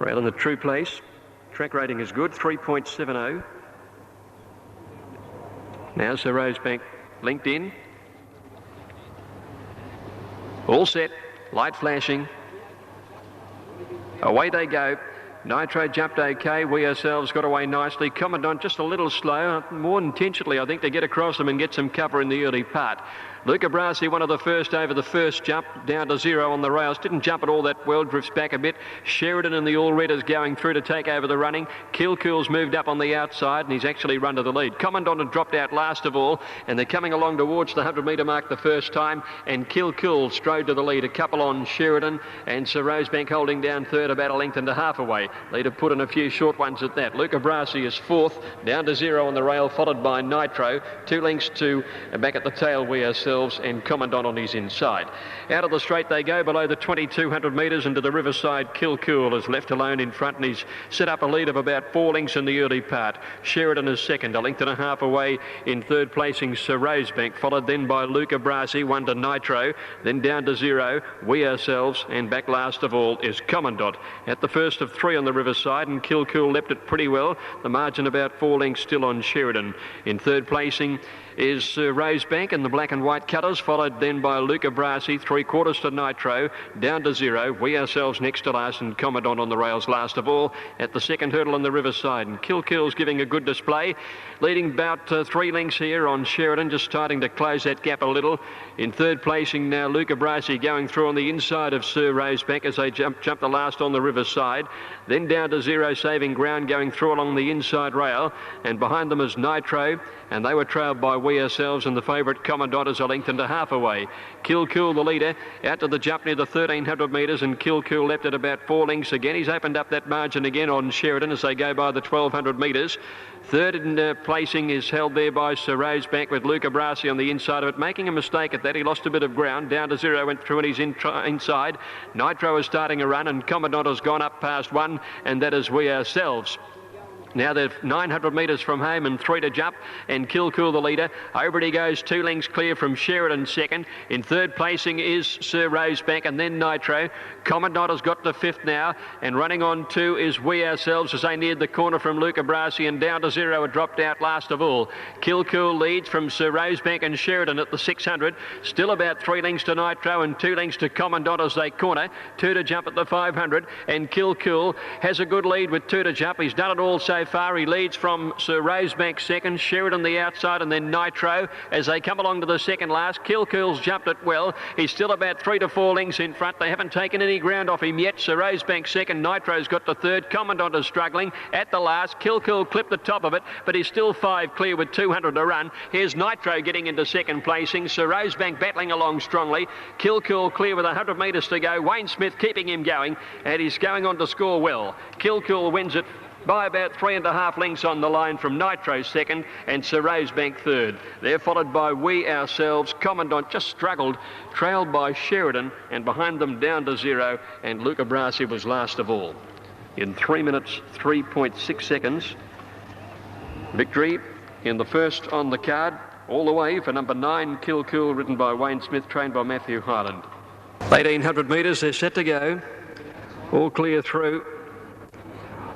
Rail in the true place. Track rating is good, 3.70. Now Sir Rosebank linked in. All set, light flashing. Away they go. Nitro jumped okay. We ourselves got away nicely. Commandant just a little slow, more intentionally, I think, to get across them and get some cover in the early part. Luca Brasi, one of the first over the first jump, down to 0 on the rails. Didn't jump at all that well, drifts back a bit. Sheridan and the All-Redders going through to take over the running. Kilcool's moved up on the outside and he's actually run to the lead. Commandant had dropped out last of all and they're coming along towards the 100-metre mark the first time, and Kilcool strode to the lead. A couple on Sheridan and Sir Rosebank holding down third, about a length and a half away. Leader put in a few short ones at that. Luca Brasi is fourth, down to 0 on the rail, followed by Nitro. 2 lengths to back at the tail, We Ourselves, and Commandant on his inside. Out of the straight they go below the 2,200 metres into the riverside. Kilcool is left alone in front and he's set up a lead of about 4 lengths in the early part. Sheridan is second, a length and a half away in third placing Sir Rosebank, followed then by Luca Brasi, 1 to Nitro, then down to 0, We Ourselves, and back last of all is Commandant. At the first of 3 on the riverside, and Kilcool leapt it pretty well. The margin about 4 lengths still on Sheridan. In third placing is Rosebank and the black and white cutters, followed then by Luca Brasi, 3/4 to Nitro, down to 0, We Ourselves next to last, and Commandant on the rails last of all at the second hurdle on the riverside. And Kilcool's giving a good display, leading about 3 lengths here on Sheridan, just starting to close that gap a little. In third placing now Luca Brasi going through on the inside of Sir Rosebank as they jump the last on the riverside. Then down to 0, saving ground, going through along the inside rail, and behind them is Nitro, and they were trailed by We Ourselves, and the favourite Commandant is a length and a half away. Kilcool, the leader, out to the jump near the 1,300 metres, and Kilcool left at about 4 lengths again. He's opened up that margin again on Sheridan as they go by the 1,200 metres. Third in placing is held there by Sir Rosebank with Luca Brasi on the inside of it, making a mistake at that. He lost a bit of ground, down to 0, went through and he's inside. Nitro is starting a run and Commandant has gone up past 1, and that is We Ourselves. Now they're 900 metres from home and 3 to jump, and Kilcool the leader. Over he goes, 2 lengths clear from Sheridan second. In third placing is Sir Rosebank and then Nitro. Commandant has got to 5th now, and running on 2 is We Ourselves as they neared the corner from Luca Brasi, and down to 0 had dropped out last of all. Kilcool leads from Sir Rosebank and Sheridan at the 600. Still about 3 lengths to Nitro and 2 lengths to Commandant as they corner. 2 to jump at the 500, and Kilcool has a good lead with 2 to jump. He's done it all so far. He leads from Sir Rosebank second, Sheridan the outside, and then Nitro as they come along to the second last. Kilcool's jumped it well. He's still about 3 to 4 lengths in front. They haven't taken any ground off him yet. Sir Rosebank second, Nitro's got to third. Commandant is struggling at the last. Kilcool clipped the top of it, but he's still 5 clear with 200 to run. Here's Nitro getting into second placing. Sir Rosebank battling along strongly. Kilcool clear with 100 metres to go. Wayne Smith keeping him going, and he's going on to score well. Kilcool wins it by about 3.5 lengths on the line from Nitro second and Sir Rosebank third. They're followed by We Ourselves. Commandant just struggled, trailed by Sheridan, and behind them down to 0, and Luca Brasi was last of all. In 3 minutes, 3.6 seconds. Victory in the first on the card, all the way for number 9, Kilcool, ridden by Wayne Smith, trained by Matthew Highland. 1,800 metres, they're set to go. All clear through.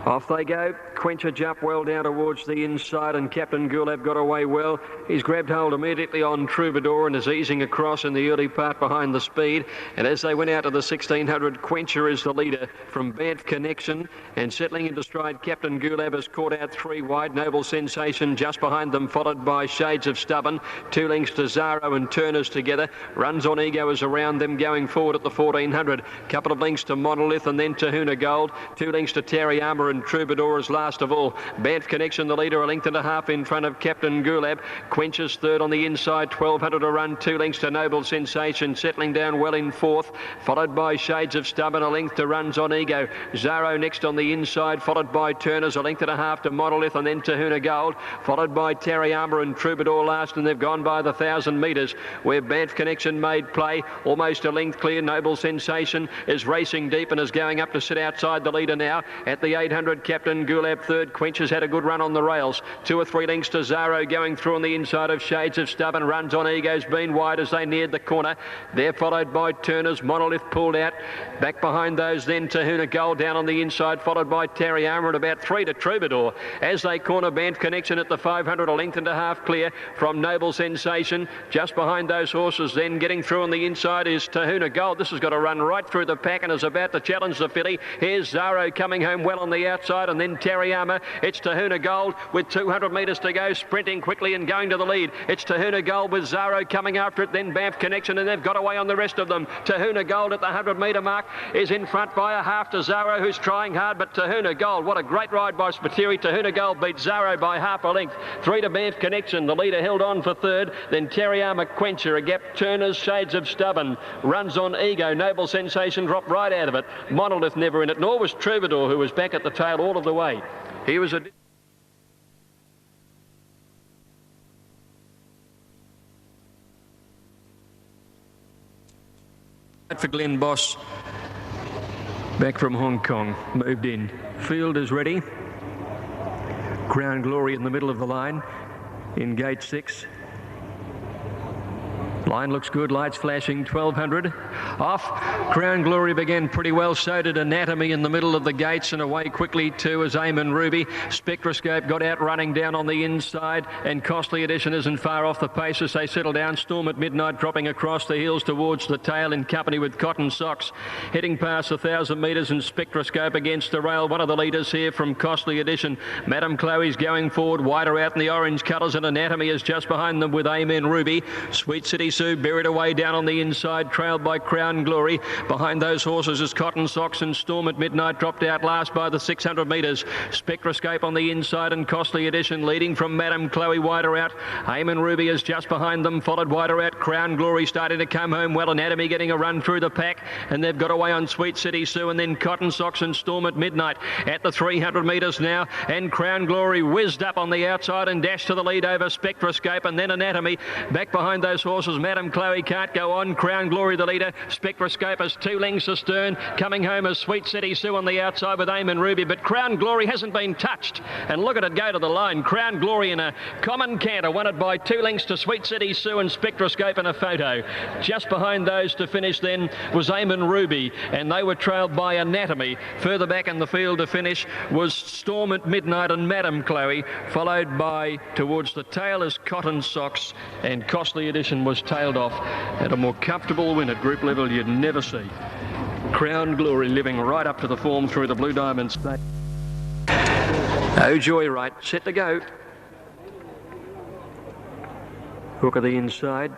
Off they go. Quencher jumped well down towards the inside, and Captain Gulab got away well. He's grabbed hold immediately on Troubadour and is easing across in the early part behind the speed. And as they went out to the 1,600, Quencher is the leader from Banff Connection, and settling into stride, Captain Gulab has caught out 3 wide. Noble Sensation just behind them, followed by Shades of Stubborn. 2 lengths to Zaro and Turners together. Runs on Ego is around them going forward at the 1,400. Couple of lengths to Monolith and then Tahuna Gold. 2 lengths to Terry Armour, and Troubadour is last of all. Banff Connection, the leader, a length and a half in front of Captain Gulab. Quencher's third on the inside, 1,200 to run. 2 lengths to Noble Sensation, settling down well in fourth, followed by Shades of Stubborn, a length to Runs on Ego. Zaro next on the inside, followed by Turners, a length and a half to Monolith, and then Tahuna Gold, followed by Terry Armour and Troubadour last, and they've gone by the 1,000 metres where Banff Connection made play. Almost a length clear. Noble Sensation is racing deep and is going up to sit outside the leader now. At the 800, Captain Gulab at third. Quencher's had a good run on the rails. 2 or 3 lengths to Zaro going through on the inside of Shades of Stubborn. Runs on Ego's been wide as they neared the corner. They're followed by Turner's. Monolith pulled out. Back behind those then Tahuna Gold down on the inside, followed by Terry Armour at about 3 to Troubadour. As they corner Banff Connection at the 500, a length and a half clear from Noble Sensation. Just behind those horses then getting through on the inside is Tahuna Gold. This has got to run right through the pack and is about to challenge the filly. Here's Zaro coming home well on the outside, and then Terry Armour. It's Tahuna Gold with 200 metres to go, sprinting quickly and going to the lead. It's Tahuna Gold with Zaro coming after it, then Banff Connection, and they've got away on the rest of them. Tahuna Gold at the 100 metre mark is in front by a half to Zaro, who's trying hard, but Tahuna Gold, what a great ride by Spiteri. Tahuna Gold beat Zaro by half a length. 3 to Banff Connection. The leader held on for third. Then Terry Armour, Quencher, a gap. Turner's, Shades of Stubborn. Runs on Ego. Noble Sensation dropped right out of it. Monolith never in it, nor was Troubadour, who was back at the tail all of the way. He was a... for Glenn Boss, back from Hong Kong, moved in. Field is ready. Crown Glory in the middle of the line in gate 6. Line looks good, lights flashing, 1200. Off, Crown Glory began pretty well, so did Anatomy in the middle of the gates, and away quickly too as Eamon Ruby. Spectroscope got out running down on the inside, and Costly Edition isn't far off the pace as they settle down. Storm at Midnight dropping across the hills towards the tail in company with Cotton Socks. Heading past 1,000 metres, and Spectroscope against the rail. One of the leaders here from Costly Edition. Madame Chloe's going forward, wider out in the orange colours, and Anatomy is just behind them with Amen Ruby. Sweet City Sue buried away down on the inside, trailed by Crown Glory. Behind those horses is Cotton Socks, and Storm at Midnight dropped out last by the 600 metres. Spectroscope on the inside, and Costly Edition leading from Madame Chloe wider out. Amen Ruby is just behind them, followed wider out. Crown Glory starting to come home well. Anatomy getting a run through the pack, and they've got away on Sweet City Sue, and then Cotton Socks and Storm at Midnight at the 300 metres now, and Crown Glory whizzed up on the outside and dashed to the lead over Spectroscope, and then Anatomy back behind those horses. Madame Chloe can't go on. Crown Glory the leader. Spectroscope is 2 lengths astern. Coming home as Sweet City Sue on the outside with Amen Ruby, but Crown Glory hasn't been touched, and look at it go to the line. Crown Glory in a common canter, won it by 2 lengths to Sweet City Sue and Spectroscope in a photo. Just behind those to finish then was Amen Ruby, and they were trailed by Anatomy. Further back in the field to finish was Storm at Midnight and Madame Chloe, followed by towards the tail is Cotton Socks, and Costly Edition was tailed off at a more comfortable win at group level you'd never see. Crown Glory living right up to the form through the Blue Diamond State. Oh Joy right, set to go. Hook of the inside.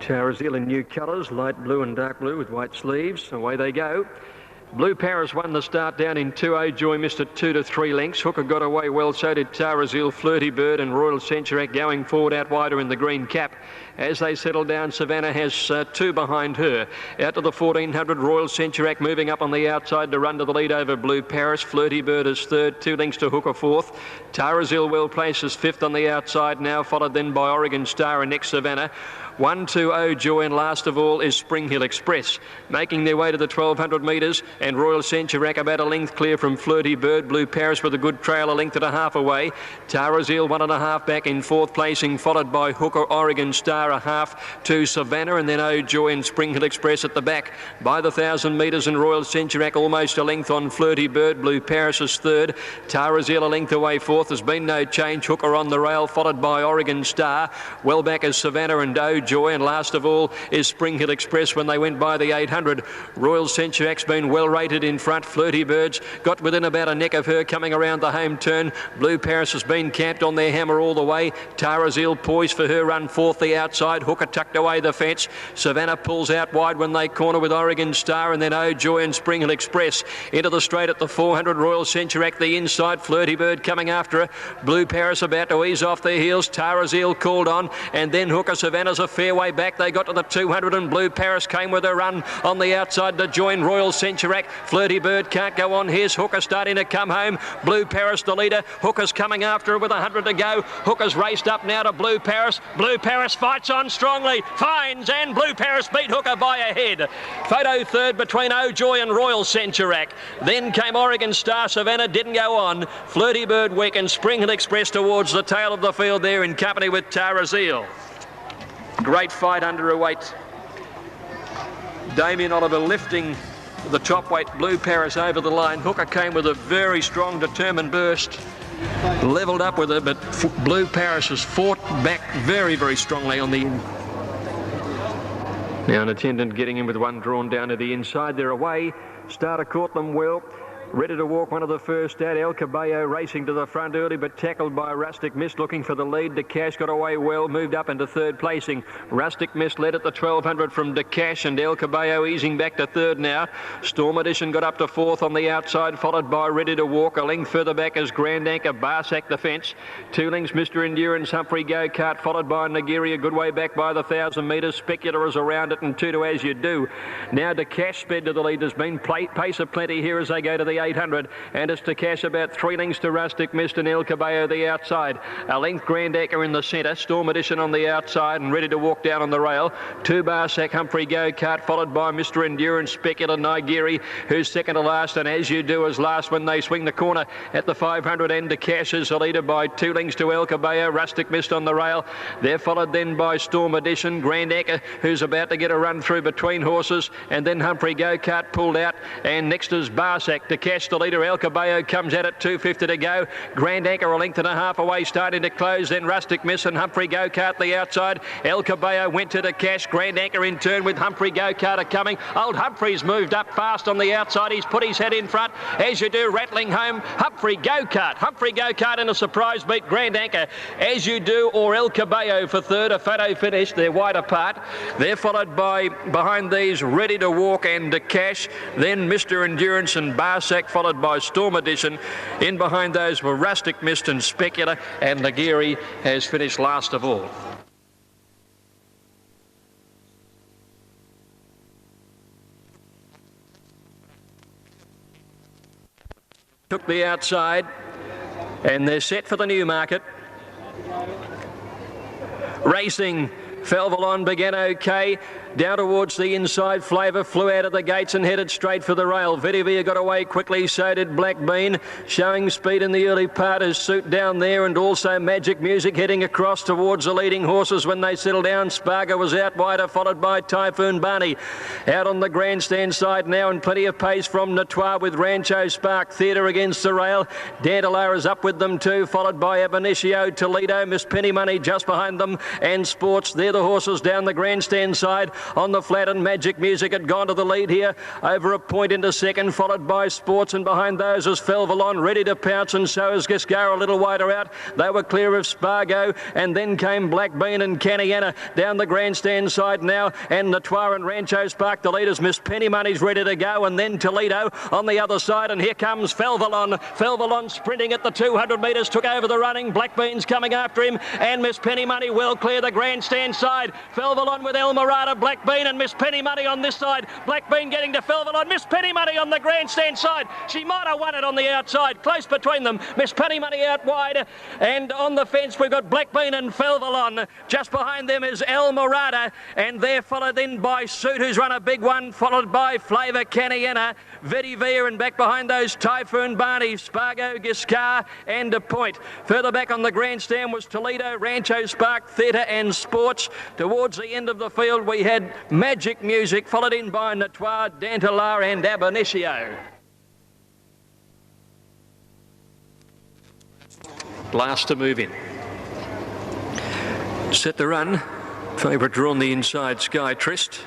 Tarazil in new colours, light blue and dark blue with white sleeves. Away they go. Blue Paris won the start down in 2. Joy missed it 2 to 3 lengths. Hooker got away well, so did Tarazil, Flirty Bird and Royal Centuriac going forward out wider in the green cap. As they settle down, Savannah has 2 behind her. Out to the 1400, Royal Centuriac moving up on the outside to run to the lead over Blue Paris. Flirty Bird is 3rd, 2 lengths to Hooker 4th. Tarazil well placed is 5th on the outside now, followed then by Oregon Star and next Savannah. 1-2-0 Joy, and last of all is Spring Hill Express. Making their way to the 1200 metres, and Royal Centuriac about a length clear from Flirty Bird. Blue Paris with a good trail, a length and a half away. Tarazil 1.5 back in 4th placing, followed by Hooker, Oregon Star a half to Savannah, and then Oh Joy and Spring Hill Express at the back. By the 1,000 metres, and Royal Centuriac almost a length on Flirty Bird. Blue Paris is 3rd. Tarazil a length away 4th. There's been no change. Hooker on the rail, followed by Oregon Star. Well back is Savannah and Oh Joy, and last of all is Spring Hill Express when they went by the 800. Royal Centuriac's been well rated in front. Flirty Birds got within about a neck of her coming around the home turn. Blue Paris has been camped on their hammer all the way. Tarazil poised for her run 4th the outside. Hooker tucked away the fence. Savannah pulls out wide when they corner with Oregon Star, and then Oh Joy and Spring Hill Express into the straight at the 400. Royal Centuriac the inside. Flirty Bird coming after her. Blue Paris about to ease off their heels. Tarazil called on, and then Hooker. Savannah's a fair way back. They got to the 200, and Blue Paris came with a run on the outside to join Royal Centuriac. Flirty Bird can't go on. Here's Hooker starting to come home. Blue Paris the leader. Hooker's coming after her with 100 to go. Hooker's raced up now to Blue Paris. Blue Paris fights Gets on strongly, finds, and Blue Paris beat Hooker by a head. Photo third between O'Joy and Royal Centurac. Then came Oregon Star Savannah, didn't go on. Flirty Bird Wick and Spring Hill Express towards the tail of the field there in company with Tara Zeal. Great fight under a weight. Damien Oliver lifting the top weight Blue Paris over the line. Hooker came with a very strong, determined burst. Levelled up with it, but Blue Paris has fought back very, very strongly on the end. Now an attendant getting in with one drawn down to the inside. They're away. Starter caught them well. Ready to walk one of the first out. El Cabello racing to the front early, but tackled by Rustic Mist, looking for the lead. DeCash got away well, moved up into third placing. Rustic Mist led at the 1200 from DeCash, and El Cabello easing back to third now. Storm Edition got up to fourth on the outside, followed by Ready to Walk. A length further back as Grand Anchor, Barsack the fence. Two lengths, Mr. Endurance, Humphrey Go-Kart, followed by Nagiri, a good way back by the 1,000 metres. Speculator is around it, and 2 to As You Do. Now DeCash sped to the lead. There's been pace of plenty here as they go to the 800, and it's DeCash about 3 lengths to Rustic Mist and El Cabello the outside. A length Grand Anchor in the centre, Storm Edition on the outside and Ready to Walk down on the rail. 2 Barsack, Humphrey Go-Kart, followed by Mr. Endurance, Speculator, Nigeri, who's second to last, and As You Do is last when they swing the corner at the 500, and DeCash is the leader by 2 lengths to El Cabello. Rustic Mist on the rail. They're followed then by Storm Edition, Grand Anchor, who's about to get a run through between horses, and then Humphrey Go-Kart pulled out, and next is Barsack. DeCash the leader. El Cabello comes out at 2.50 to go. Grand Anchor a length and a half away, starting to close. Then Rustic Miss and Humphrey Go-Kart the outside. El Cabello went to DeCash. Grand Anchor in turn with Humphrey Go-Kart are coming. Old Humphrey's moved up fast on the outside. He's put his head in front. As You Do rattling home. Humphrey Go-Kart. Humphrey Go-Kart in a surprise beat. Grand Anchor, As You Do or El Cabello for third. A photo finish. They're wide apart. They're followed by, behind these, Ready to Walk and DeCash. Then Mr. Endurance and Barsack, followed by Storm Edition. In behind those were Rustic Mist and Speculator, and Nagiri has finished last of all. Took the outside, and they're set for the Newmarket. Racing, Felvalon began okay. Down towards the inside, Flavour flew out of the gates and headed straight for the rail. Vedivia got away quickly, so did Black Bean. Showing speed in the early part is Suit down there, and also Magic Music heading across towards the leading horses when they settle down. Spargo was out wider, followed by Typhoon Barney. Out on the grandstand side now, and plenty of pace from Natois with Rancho Spark Theatre against the rail. Dandelar is up with them too, followed by Ab Initio, Toledo, Miss Penny Money just behind them, and Sports. They're the horses down the grandstand side. On the flat, and Magic Music had gone to the lead here, over a point into second, followed by Sports, and behind those is Felvalon ready to pounce, and so is Giscard a little wider out. They were clear of Spargo, and then came Black Bean and Caniana down the grandstand side now, and Natois and Rancho Spark the leaders. Miss Penny Money's ready to go, and then Toledo on the other side, and here comes Felvalon. Felvalon sprinting at the 200 metres, took over the running. Black Bean's coming after him, and Miss Penny Money well clear the grandstand side. Felvalon with El Morada, Black Bean and Miss Penny Money on this side. Black Bean getting to Felvalon. Miss Penny Money on the grandstand side. She might have won it on the outside. Close between them. Miss Penny Money out wide. And on the fence we've got Black Bean and Felvalon. Just behind them is El Morada. And they're followed in by Suit, who's run a big one. Followed by Flavour Caniana. Vedivia, and back behind those Typhoon Barney, Spargo, Giscard and a point. Further back on the grandstand was Toledo, Rancho Spark Theatre and Sports. Towards the end of the field we had Magic Music, followed in by Natois, Dantelar and Ab Initio. Last to move in. Set the run. Favourite drawn the inside, Sky Trist.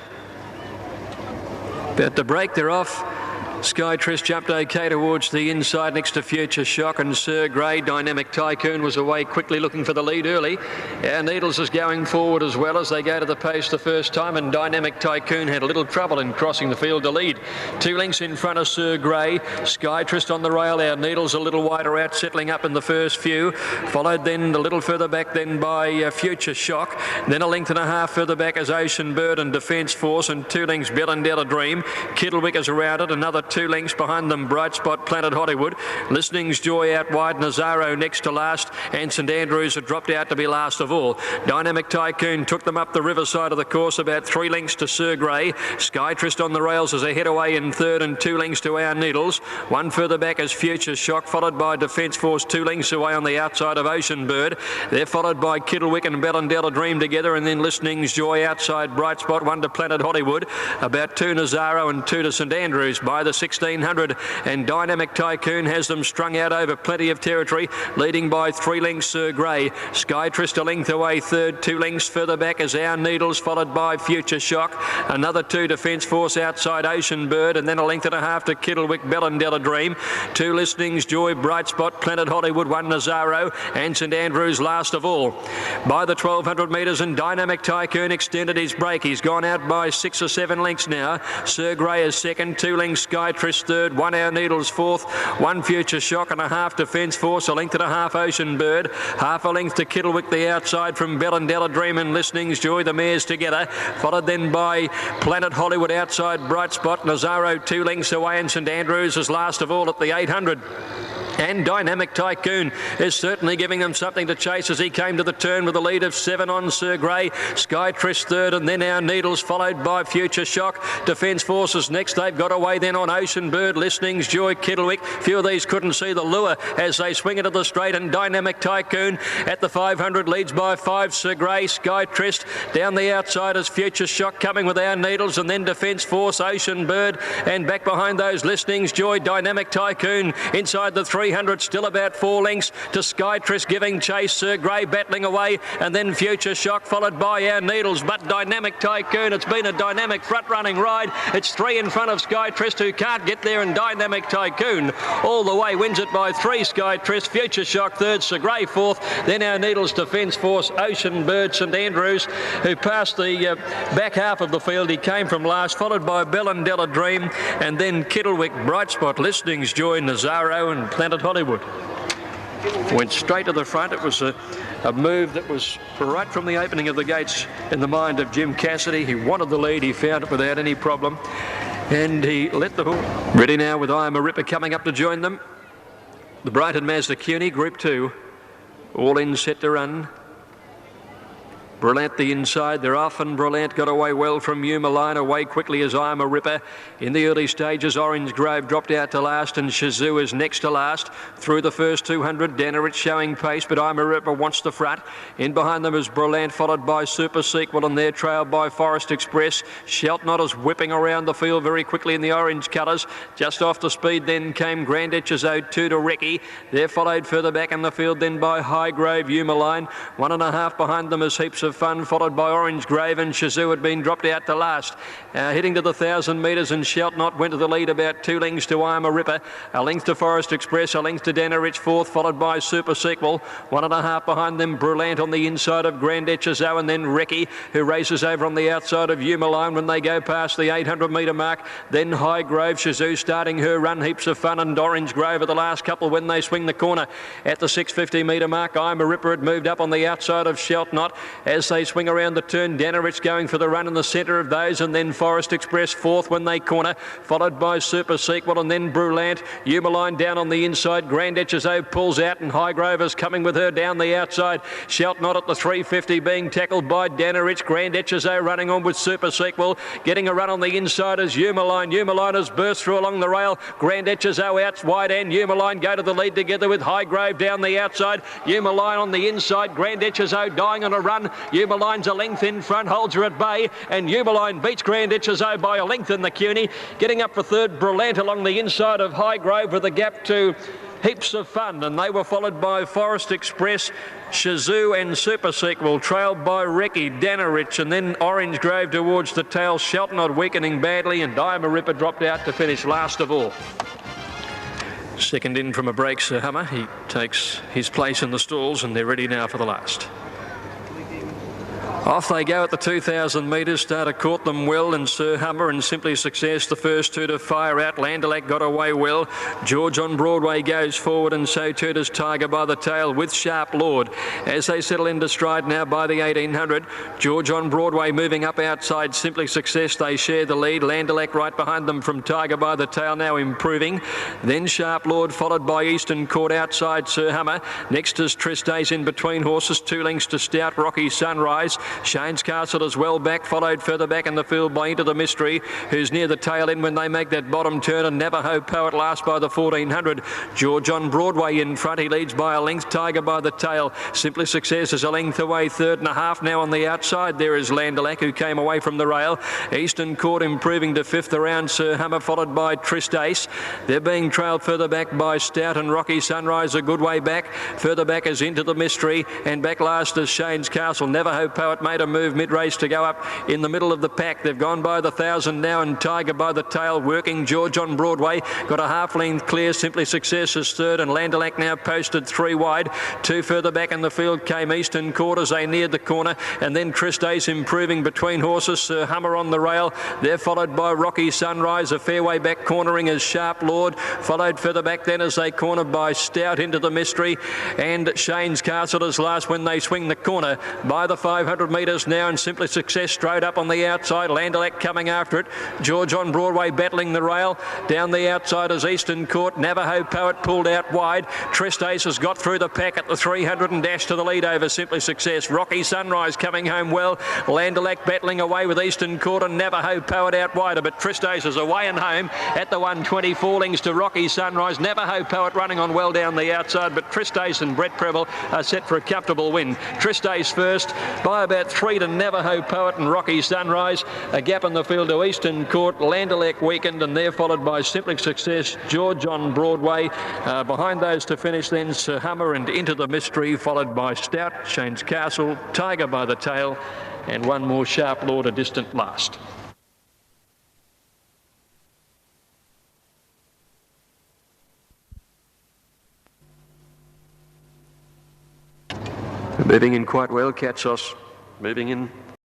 About to break, they're off. Sky Trist jumped okay towards the inside next to Future Shock, and Sir Grey. Dynamic Tycoon was away quickly looking for the lead early. Our Needles is going forward as well as they go to the pace the first time, and Dynamic Tycoon had a little trouble in crossing the field to lead. 2 lengths in front of Sir Grey. Sky Trist on the rail. Our Needles a little wider out, settling up in the first few. Followed then a little further back then by Future Shock. Then a length and a half further back as Ocean Bird and Defence Force, and 2 lengths Bellendella Dream. Kittlewick is around it. Another 2 lengths behind them, Bright Spot, Planet Hollywood. Listening's Joy out wide, Nazaro next to last, and St Andrews had dropped out to be last of all. Dynamic Tycoon took them up the riverside of the course, about 3 lengths to Sir Grey. Skytrist on the rails as they head away in third, and 2 lengths to Our Needles. One further back is Future Shock, followed by Defence Force 2 lengths away on the outside of Ocean Bird. They're followed by Kittlewick and Bellendella Dream together, and then Listening's Joy outside, Bright Spot, 1 to Planet Hollywood. About 2 Nazaro and 2 to St Andrews by the 1600, and Dynamic Tycoon has them strung out over plenty of territory, leading by 3 lengths Sir Grey. Skytrist a length away third, 2 lengths further back as Our Needles, followed by Future Shock. Another 2 Defence Force outside Ocean Bird, and then a length and a half to Kittlewick, Bellendella Dream. 2 Listening's Joy, Bright Spot, Planet Hollywood, 1 Nazaro, and St Andrews last of all. By the 1200 metres, and Dynamic Tycoon extended his break. He's gone out by 6 or 7 lengths now. Sir Grey is second, 2 lengths Skytrist third, 1 Our Needles fourth, 1 Future Shock and a half Defence Force, a length and a half Ocean Bird, half a length to Kittlewick the outside from Bellendella Dream and Listening's Joy, the mares together, followed then by Planet Hollywood outside Bright Spot, Nazaro 2 lengths away, and St Andrews is last of all at the 800. And Dynamic Tycoon is certainly giving them something to chase as he came to the turn with a lead of 7 on Sir Grey. Skytrist third, and then Our Needles, followed by Future Shock. Defence Forces next. They've got away then on Ocean Bird, Listening's Joy, Kittlewick. Few of these couldn't see the lure as they swing into the straight, and Dynamic Tycoon at the 500 leads by 5. Sir Grey, Skytrist down the outside as Future Shock coming with Our Needles, and then Defence Force, Ocean Bird, and back behind those Listening's Joy, Dynamic Tycoon inside the 300, still about 4 lengths to Skytrist giving chase. Sir Grey battling away, and then Future Shock followed by Our Needles, but Dynamic Tycoon, it's been a dynamic front running ride. It's 3 in front of Skytrist, who can't get there, and Dynamic Tycoon all the way wins it by 3. Skytrist, Future Shock third, Sir Grey fourth, then Our Needles, Defence Force, Ocean Bird, St Andrews, who passed the back half of the field. He came from last, followed by Bellendella Dream, and then Kittlewick, Bright Spot, Listening's Joy, Nazaro and Planet Hollywood. Went straight to the front. It was a move that was right from the opening of the gates in the mind of Jim Cassidy. He wanted the lead. He found it without any problem, and he let the horse. Ready now with I Am a Ripper coming up to join them. The Brighton Mazda Kewney, Group 2, all in, set to run. Brillant the inside, they're off, and Brillant got away well from Line, away quickly as I Am a Ripper. In the early stages, Orange Grove dropped out to last, and Shazoo is next to last. Through the first 200, Dannerich showing pace, but I Am a Ripper wants the front. In behind them is Brillant, followed by Super Sequel, and their trail by Forest Express. Sheltnut is whipping around the field very quickly in the orange colours. Just off the speed then came Grand Echezode 2 to Recce. They're followed further back in the field then by Highgrove, Line. 1.5 behind them is Heaps of Fun, followed by Orange Grave, and Shazoo had been dropped out to last. Heading to the 1,000 metres, and Sheltnut went to the lead about 2 lengths to I Am a Ripper, a length to Forest Express, a length to Dannerich fourth, followed by Super Sequel. 1.5 behind them, Brillant on the inside of Grand Echezode, and then Recce, who races over on the outside of Line when they go past the 800 metre mark. Then Highgrove, Shazoo starting her run, Heaps of Fun, and Orange Grove are the last couple when they swing the corner at the 650 metre mark. I Am a Ripper had moved up on the outside of Sheltnut as they swing around the turn. Dannerich going for the run in the centre of those, and then Forest Express fourth when they corner, followed by Super Sequel, and then Brillant. Line down on the inside. Grand Echezode pulls out, and Highgrove is coming with her down the outside. Sheltnut at the 350 being tackled by Dannerich. Grand Echezode running on with Super Sequel, getting a run on the inside as Line. Line has burst through along the rail. Grand Echezode out wide, and Line go to the lead together with Highgrove down the outside. Line on the inside. Grand Echezode dying on a run. Line's a length in front, holds her at bay, and Line beats Grand Echezode by a length in the Kewney. Getting up for third, Brillant along the inside of Highgrove with a gap to Heaps of Fun, and they were followed by Forest Express, Shazoo and Super Sequel, trailed by Recce, Dannerich, and then Orange Grove towards the tail. Sheltnut weakening badly, and I Am a Ripper dropped out to finish last of all. Second in from a break, Sir Hummer. He takes his place in the stalls, and they're ready now for the last. Off they go at the 2,000 metres. Starter caught them well, and Sir Hummer and Simply Success, the first two to fire out. Landelac got away well. George on Broadway goes forward, and so too does Tiger by the Tail with Sharp Lord. As they settle into stride now by the 1800, George on Broadway moving up outside Simply Success. They share the lead. Landelac right behind them from Tiger by the Tail, now improving. Then Sharp Lord, followed by Eastern Court outside Sir Hummer. Next is Tristays in between horses. 2 lengths to Stout Rocky Sunrise. Shane's Castle is well back, followed further back in the field by Into the Mystery, who's near the tail end when they make that bottom turn, and Navajo Poet last by the 1400. George on Broadway in front, he leads by a length. Tiger by the Tail. Simply Success is a length away, 3.5 now on the outside. There is Landelac, who came away from the rail. Eastern Court improving to 5th around Sir Hummer, followed by Tristace. They're being trailed further back by Stout and Rocky Sunrise, a good way back. Further back is Into the Mystery, and back last is Shane's Castle. Navajo Poet made a move mid-race to go up in the middle of the pack. They've gone by the 1,000 now, and Tiger by the Tail working. George on Broadway got a half length clear. Simply Success is third, and Landelac now posted 3 wide. 2 further back in the field came Eastern Court as they neared the corner, and then Tristace improving between horses. Sir Hummer on the rail. They're followed by Rocky Sunrise. A fair way back cornering is Sharp Lord, followed further back then as they corner by Stout Into the Mystery, and Shane's Castle is last when they swing the corner by the 500 metres now, and Simply Success straight up on the outside. Landelac coming after it. George on Broadway battling the rail. Down the outside is Eastern Court. Navajo Poet pulled out wide. Tristace has got through the pack at the 300 and dashed to the lead over Simply Success. Rocky Sunrise coming home well. Landelac battling away with Eastern Court, and Navajo Poet out wider, but Tristace is away and home at the 120. 4 lengths to Rocky Sunrise. Navajo Poet running on well down the outside, but Tristace and Brett Preble are set for a comfortable win. Tristace first by about 3 to Navajo Poet and Rocky Sunrise. A gap in the field to Eastern Court. Landelac weakened, and they're followed by Simply Success, George on Broadway. Behind those to finish then Sir Hummer and Into the Mystery, followed by Stout, Shane's Castle, Tiger by the Tail, and one more Sharp Lord a distant last. Moving in quite well, Katsos. Moving in